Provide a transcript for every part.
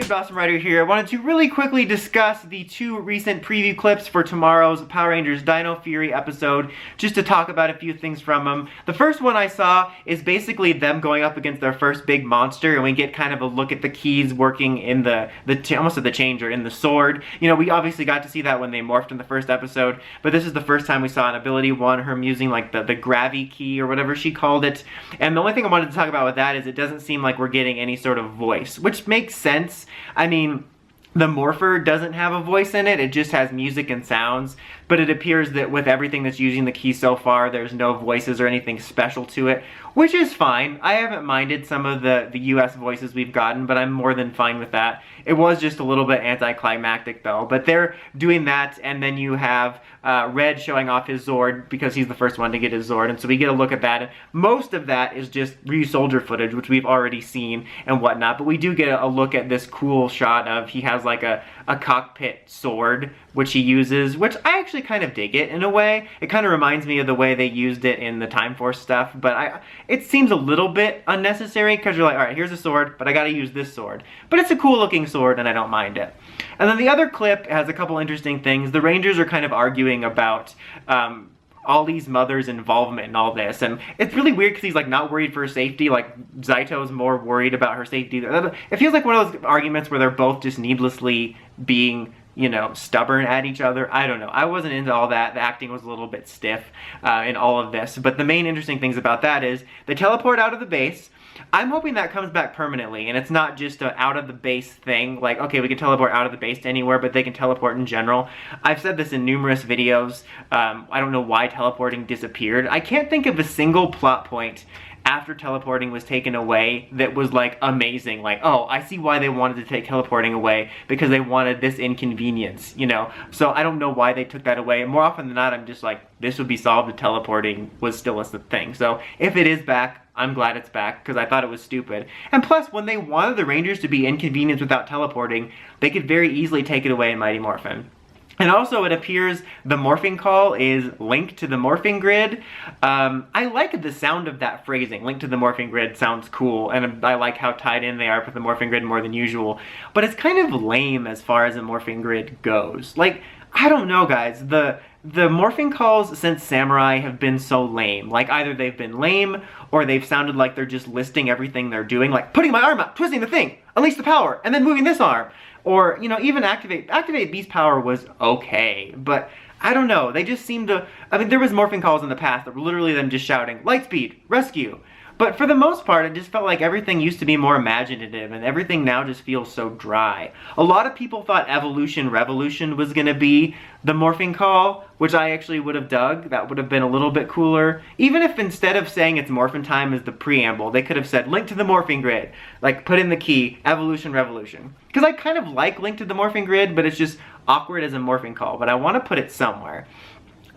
Dawson Rider here. I wanted to really quickly discuss the two recent preview clips for tomorrow's Power Rangers Dino Fury episode, just to talk about a few things from them. The first one I saw is basically them going up against their first big monster, and we get kind of a look at the keys working in almost at the changer, in the sword. You know, we obviously got to see that when they morphed in the first episode, but this is the first time we saw an ability one, her using like the Gravy key or whatever she called it. And the only thing I wanted to talk about with that is it doesn't seem like we're getting any sort of voice, which makes sense. I mean, the Morpher doesn't have a voice in it, it just has music and sounds, but it appears that with everything that's using the key so far, there's no voices or anything special to it, which is fine. I haven't minded some of the US voices we've gotten, but I'm more than fine with that. It was just a little bit anticlimactic though, but they're doing that, and then you have Red showing off his Zord because he's the first one to get his Zord, and so we get a look at that. And most of that is just Ryu-Soldier footage, which we've already seen and whatnot, but we do get a look at this cool shot of he has like a cockpit sword, which he uses, which I actually kind of dig it in a way. It kind of reminds me of the way they used it in the Time Force stuff, but it seems a little bit unnecessary because you're like, alright, here's a sword, but I gotta use this sword. But it's a cool looking sword and I don't mind it. And then the other clip has a couple interesting things. The Rangers are kind of arguing about Ollie's mother's involvement in all this, and it's really weird because he's like not worried for her safety, like Zaito's more worried about her safety. It feels like one of those arguments where they're both just needlessly being, you know, stubborn at each other. I don't know. I wasn't into all that. The acting was a little bit stiff in all of this, but the main interesting things about that is they teleport out of the base. I'm hoping that comes back permanently, and it's not just an out-of-the-base thing, like, okay, we can teleport out of the base to anywhere, but they can teleport in general. I've said this in numerous videos. I don't know why teleporting disappeared. I can't think of a single plot point after teleporting was taken away that was like amazing, like, oh, I see why they wanted to take teleporting away, because they wanted this inconvenience, you know. So I don't know why they took that away, and more often than not I'm just like, this would be solved if teleporting was still a thing. So if it is back, I'm glad it's back, because I thought it was stupid. And plus, when they wanted the Rangers to be inconvenienced without teleporting, they could very easily take it away in Mighty Morphin. And also, it appears the Morphing Call is linked to the Morphing Grid. I like the sound of that phrasing. Linked to the Morphing Grid sounds cool, and I like how tied in they are with the Morphing Grid more than usual. But it's kind of lame as far as the Morphing Grid goes. Like, I don't know, guys. The Morphing Calls since Samurai have been so lame. Like, either they've been lame, or they've sounded like they're just listing everything they're doing, like putting my arm out, twisting the thing, unleash the power, and then moving this arm. Or, you know, even Activate Beast Power was okay, but I don't know, they just seem to, I mean, there was Morphing Calls in the past that were literally them just shouting, Lightspeed, rescue. But for the most part, it just felt like everything used to be more imaginative, and everything now just feels so dry. A lot of people thought Evolution Revolution was gonna be the Morphing Call, which I actually would have dug. That would have been a little bit cooler. Even if instead of saying it's Morphin Time as the preamble, they could have said Link to the Morphing Grid. Like, put in the key, Evolution Revolution. Because I kind of like Link to the Morphing Grid, but it's just awkward as a Morphing Call, but I want to put it somewhere.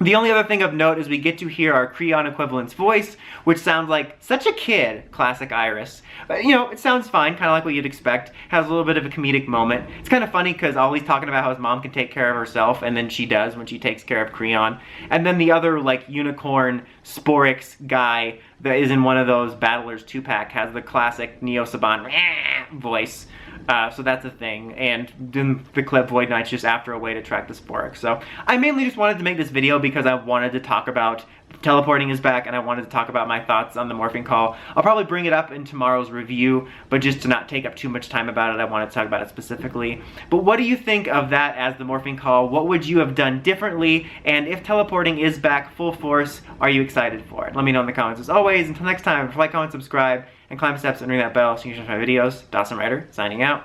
The only other thing of note is we get to hear our Creon equivalent's voice, which sounds like such a kid, classic Iris. You know, it sounds fine, kind of like what you'd expect. Has a little bit of a comedic moment. It's kind of funny because Ollie's talking about how his mom can take care of herself, and then she does when she takes care of Creon. And then the other, like, unicorn Sporix guy that is in one of those Battlers 2-pack has the classic Neo Saban voice. So that's a thing, and then the clip Void Knight's just after a way to track the Sporix. So I mainly just wanted to make this video because I wanted to talk about teleporting is back, and I wanted to talk about my thoughts on the Morphing Call. I'll probably bring it up in tomorrow's review, but just to not take up too much time about it, I wanted to talk about it specifically. But what do you think of that as the Morphing Call? What would you have done differently? And if teleporting is back full force, are you excited for it? Let me know in the comments. As always, until next time, like, comment, subscribe, and climb steps and ring that bell so you can catch my videos. Dawson Rider, signing out.